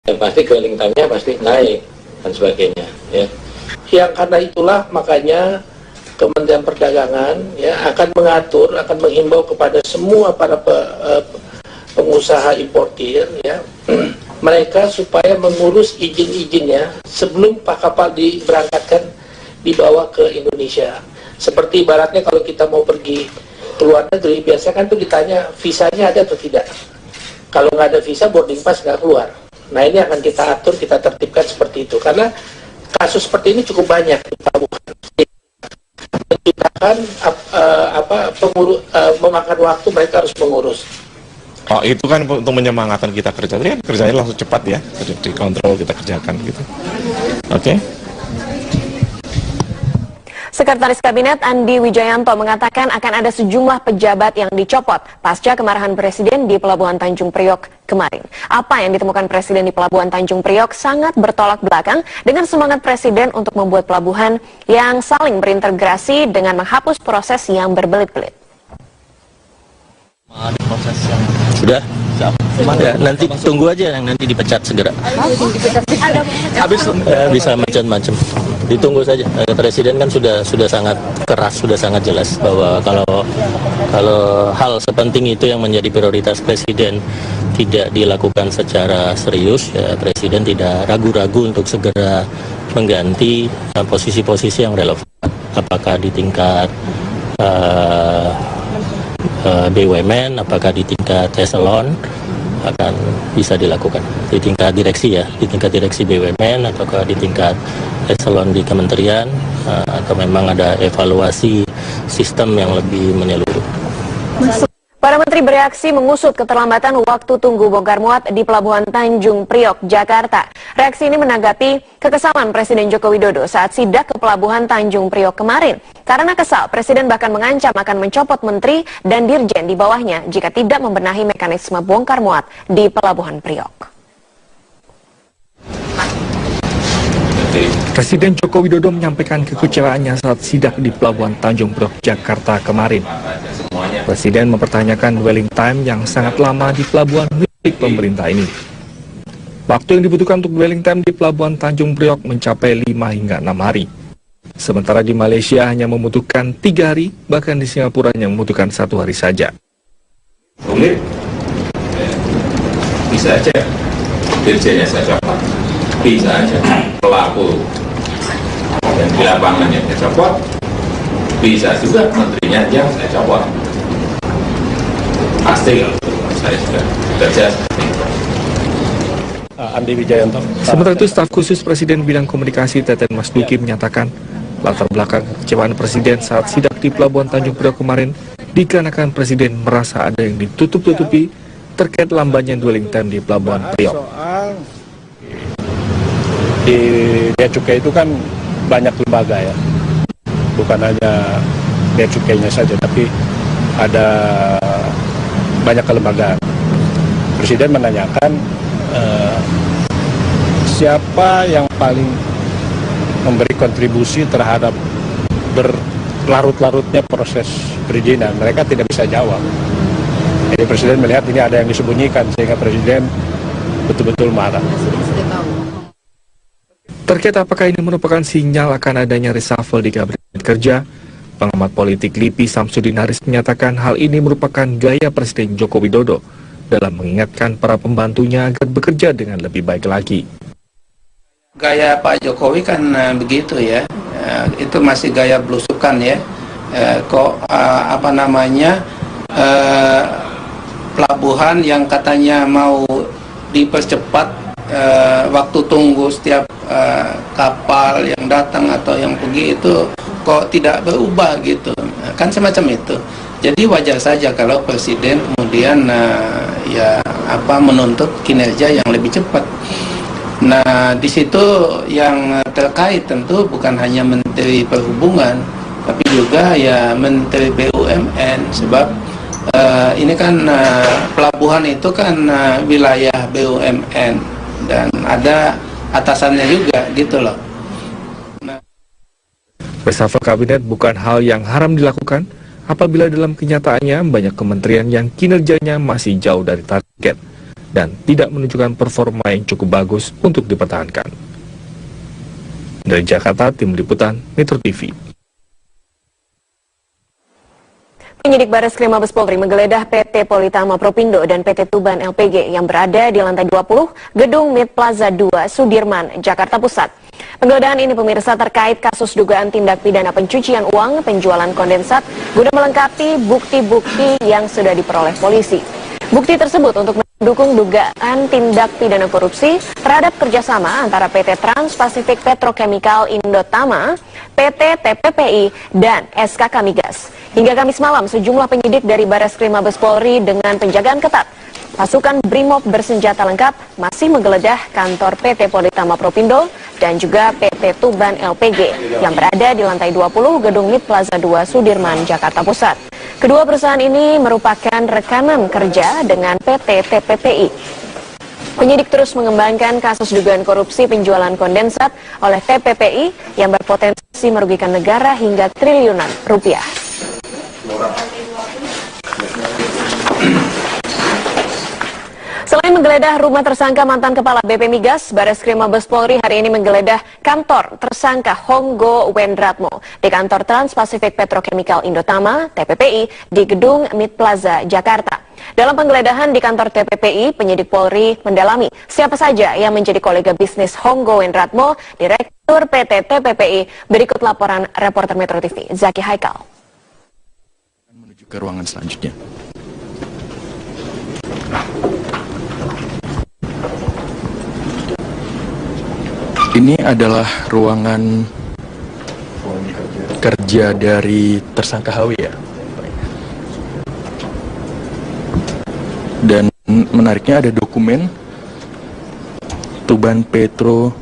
ya pasti dwelling time-nya pasti naik dan sebagainya. Ya. Yang karena itulah makanya Kementerian Perdagangan ya akan mengatur, akan menghimbau kepada semua para pengusaha importir ya mereka supaya mengurus izin-izinnya sebelum kapal diberangkatkan dibawa ke Indonesia. Seperti ibaratnya kalau kita mau pergi ke luar negeri, biasanya kan tuh ditanya visanya ada atau tidak. Kalau nggak ada visa, boarding pass nggak keluar. Nah ini akan kita atur, kita tertibkan seperti itu. Karena kasus seperti ini cukup banyak di pelabuhan. Menciptakan memakan waktu, mereka harus mengurus. Oh itu kan untuk menyemangatkan kita kerja, jadi kan kerjanya langsung cepat ya, dikontrol kita kerjakan gitu. Oke. Sekretaris Kabinet Andi Wijayanto mengatakan akan ada sejumlah pejabat yang dicopot pasca kemarahan Presiden di Pelabuhan Tanjung Priok kemarin. Apa yang ditemukan Presiden di Pelabuhan Tanjung Priok sangat bertolak belakang dengan semangat Presiden untuk membuat pelabuhan yang saling berintegrasi dengan menghapus proses yang berbelit-belit. Ada proses yang sudah siap. Ya, nanti tunggu aja yang nanti dipecat segera. Habis bisa macam-macam. Ditunggu saja. Presiden kan sudah sangat keras, sudah sangat jelas bahwa kalau hal sepenting itu yang menjadi prioritas Presiden tidak dilakukan secara serius, ya Presiden tidak ragu-ragu untuk segera mengganti posisi-posisi yang relevan. Apakah di tingkat BUMN, apakah di tingkat eselon akan bisa dilakukan di tingkat direksi ya, di tingkat direksi BUMN ataukah di tingkat eselon di kementerian atau memang ada evaluasi sistem yang lebih menyeluruh. Para menteri bereaksi mengusut keterlambatan waktu tunggu bongkar muat di Pelabuhan Tanjung Priok, Jakarta. Reaksi ini menanggapi kekesalan Presiden Joko Widodo saat sidak ke Pelabuhan Tanjung Priok kemarin. Karena kesal, Presiden bahkan mengancam akan mencopot menteri dan dirjen di bawahnya jika tidak membenahi mekanisme bongkar muat di Pelabuhan Priok. Presiden Joko Widodo menyampaikan kekecewaannya saat sidak di Pelabuhan Tanjung Priok, Jakarta kemarin. Presiden mempertanyakan dwelling time yang sangat lama di pelabuhan milik pemerintah ini. Waktu yang dibutuhkan untuk dwelling time di Pelabuhan Tanjung Priok mencapai 5 hingga 6 hari. Sementara di Malaysia hanya membutuhkan 3 hari, bahkan di Singapura hanya membutuhkan 1 hari saja. Sulit, bisa aja dirjennya saya copot, bisa aja pelaku dan di lapangannya saya copot, bisa juga menterinya yang saya copot. Pasti kalau saya sudah kerja seperti itu. Andi Wijayanto. Sementara itu, staf khusus Presiden bidang komunikasi Teten Mas Duki menyatakan latar belakang kekecewaan Presiden saat sidak di Pelabuhan Tanjung Priok kemarin dikarenakan Presiden merasa ada yang ditutup-tutupi terkait lambannya dwelling time di Pelabuhan Priok. Di Bea Cukai itu kan banyak lembaga ya, bukan hanya Bea Cukainya saja, tapi ada banyak kelembagaan. Presiden menanyakan siapa yang paling memberi kontribusi terhadap berlarut-larutnya proses perizinan. Mereka tidak bisa jawab. Jadi Presiden melihat ini ada yang disembunyikan sehingga Presiden betul-betul marah. Terkait apakah ini merupakan sinyal akan adanya reshuffle di Kabinet Kerja, pengamat politik LIPI Samsudin Haris menyatakan hal ini merupakan gaya Presiden Joko Widodo dalam mengingatkan para pembantunya agar bekerja dengan lebih baik lagi. Gaya Pak Jokowi kan begitu ya, itu masih gaya belusukan ya. Pelabuhan yang katanya mau dipercepat waktu tunggu setiap kapal yang datang atau yang pergi itu kok tidak berubah gitu, kan semacam itu. Jadi wajar saja kalau Presiden kemudian menuntut kinerja yang lebih cepat. Nah, di situ yang terkait tentu bukan hanya Menteri Perhubungan, tapi juga ya Menteri BUMN, sebab ini kan pelabuhan itu kan wilayah BUMN dan ada atasannya juga gitu loh. Reshuffle kabinet bukan hal yang haram dilakukan apabila dalam kenyataannya banyak kementerian yang kinerjanya masih jauh dari target dan tidak menunjukkan performa yang cukup bagus untuk dipertahankan. Dari Jakarta, Tim Liputan Metro TV. Penyidik Bareskrim Mabes Polri menggeledah PT Politama Propindo dan PT Tuban LPG yang berada di lantai 20 Gedung Mid Plaza 2 Sudirman, Jakarta Pusat. Penggeledahan ini pemirsa terkait kasus dugaan tindak pidana pencucian uang, penjualan kondensat guna melengkapi bukti-bukti yang sudah diperoleh polisi. Bukti tersebut untuk mendukung dugaan tindak pidana korupsi terhadap kerjasama antara PT Trans-Pacific Petrochemical Indotama, PT TPPI, dan SKK Migas. Hingga Kamis malam, sejumlah penyidik dari Bareskrim Mabes Polri dengan penjagaan ketat pasukan Brimob bersenjata lengkap masih menggeledah kantor PT Politama Propindo dan juga PT Tuban LPG yang berada di lantai 20 Gedung Mid Plaza 2 Sudirman, Jakarta Pusat. Kedua perusahaan ini merupakan rekanan kerja dengan PT TPPI. Penyidik terus mengembangkan kasus dugaan korupsi penjualan kondensat oleh TPPI yang berpotensi merugikan negara hingga triliunan rupiah. Selain menggeledah rumah tersangka mantan Kepala BP Migas, Bareskrim Mabes Polri hari ini menggeledah kantor tersangka Honggo Wendratmo di kantor Trans-Pacific Petrochemical Indotama, TPPI, di Gedung Mid Plaza, Jakarta. Dalam penggeledahan di kantor TPPI, penyidik Polri mendalami siapa saja yang menjadi kolega bisnis Honggo Wendratmo, Direktur PT TPPI. Berikut laporan reporter Metro TV, Zaki Haikal. Menuju ke ruangan selanjutnya. Ini adalah ruangan kerja dari tersangka HW ya. Dan menariknya ada dokumen Tuban Petro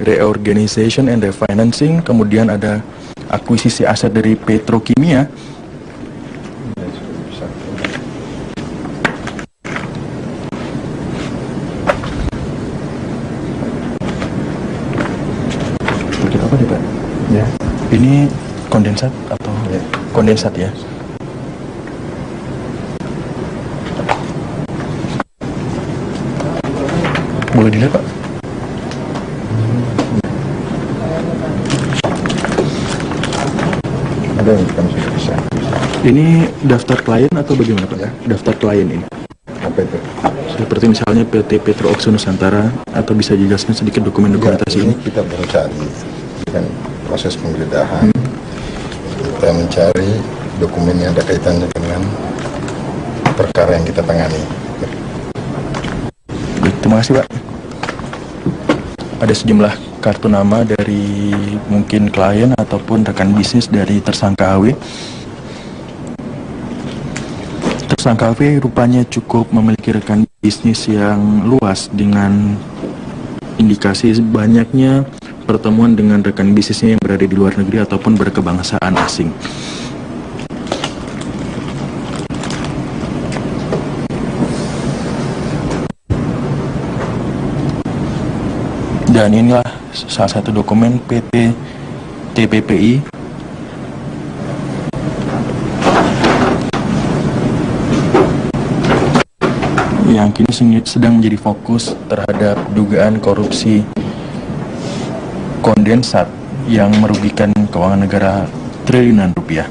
Reorganization and Refinancing, kemudian ada akuisisi aset dari Petrokimia. Apa nih Pak? Ya. Ini kondensat atau ya. Kondensat ya? Boleh dilihat Pak? Ada yang kami sudah bisa. Ini daftar klien atau bagaimana Pak? Ya. Daftar klien ini. Apa itu? Seperti misalnya PT Petro Oxo Nusantara, atau bisa dijelaskan sedikit dokumen-dokumentasi ini? Kita baru cari. Kan proses penggeledahan kita mencari dokumen yang ada kaitannya dengan perkara yang kita tangani. Terima kasih Pak. Ada sejumlah kartu nama dari mungkin klien ataupun rekan bisnis dari tersangka HW. Tersangka HW rupanya cukup memiliki rekan bisnis yang luas dengan indikasi banyaknya pertemuan dengan rekan bisnisnya yang berada di luar negeri ataupun berkebangsaan asing. Dan inilah salah satu dokumen PT TPPI yang kini sedang menjadi fokus terhadap dugaan korupsi kondensat yang merugikan keuangan negara triliunan rupiah.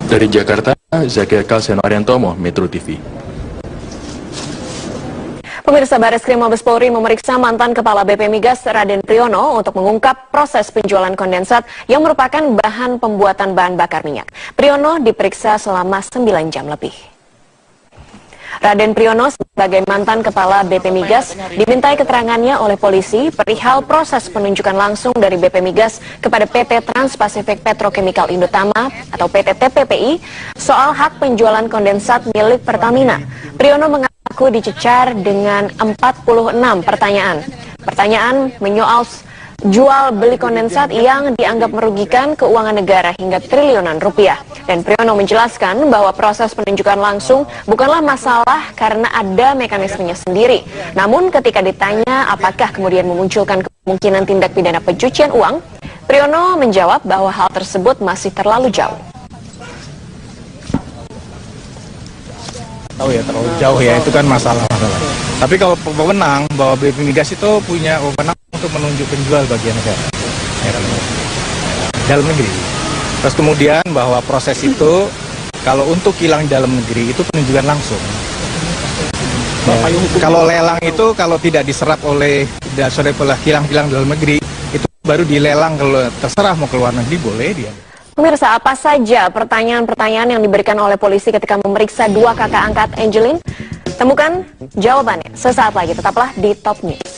Dari Jakarta, Zaki Haikal, Seno Ariantomo, Metro TV. Pemirsa, Bareskrim Mabes Polri memeriksa mantan Kepala BP Migas Raden Priyono untuk mengungkap proses penjualan kondensat yang merupakan bahan pembuatan bahan bakar minyak. Priyono diperiksa selama 9 jam lebih. Raden Priyono sebagai mantan Kepala BP Migas dimintai keterangannya oleh polisi perihal proses penunjukan langsung dari BP Migas kepada PT Trans-Pacific Petrochemical Indotama atau PT TPPI soal hak penjualan kondensat milik Pertamina. Priyono mengaku dicecar dengan 46 pertanyaan. Pertanyaan menyoal jual beli kondensat yang dianggap merugikan keuangan negara hingga triliunan rupiah. Dan Priyono menjelaskan bahwa proses penunjukan langsung bukanlah masalah karena ada mekanismenya sendiri. Namun ketika ditanya apakah kemudian memunculkan kemungkinan tindak pidana pencucian uang, Priyono menjawab bahwa hal tersebut masih terlalu jauh. tahu ya terlalu jauh ya, itu kan masalah. Tapi kalau pemenang bahwa BP Migas itu punya wewenang untuk menunjuk penjual bagi negara dalam negeri. Terus kemudian bahwa proses itu kalau untuk kilang dalam negeri itu penunjukan langsung. Kalau lelang itu kalau tidak diserap oleh kilang-kilang dalam negeri itu baru dilelang, kalau terserah mau ke luar negeri boleh dia. Pemirsa, apa saja pertanyaan-pertanyaan yang diberikan oleh polisi ketika memeriksa dua kakak angkat Angelin? Temukan jawabannya sesaat lagi, tetaplah di Top News.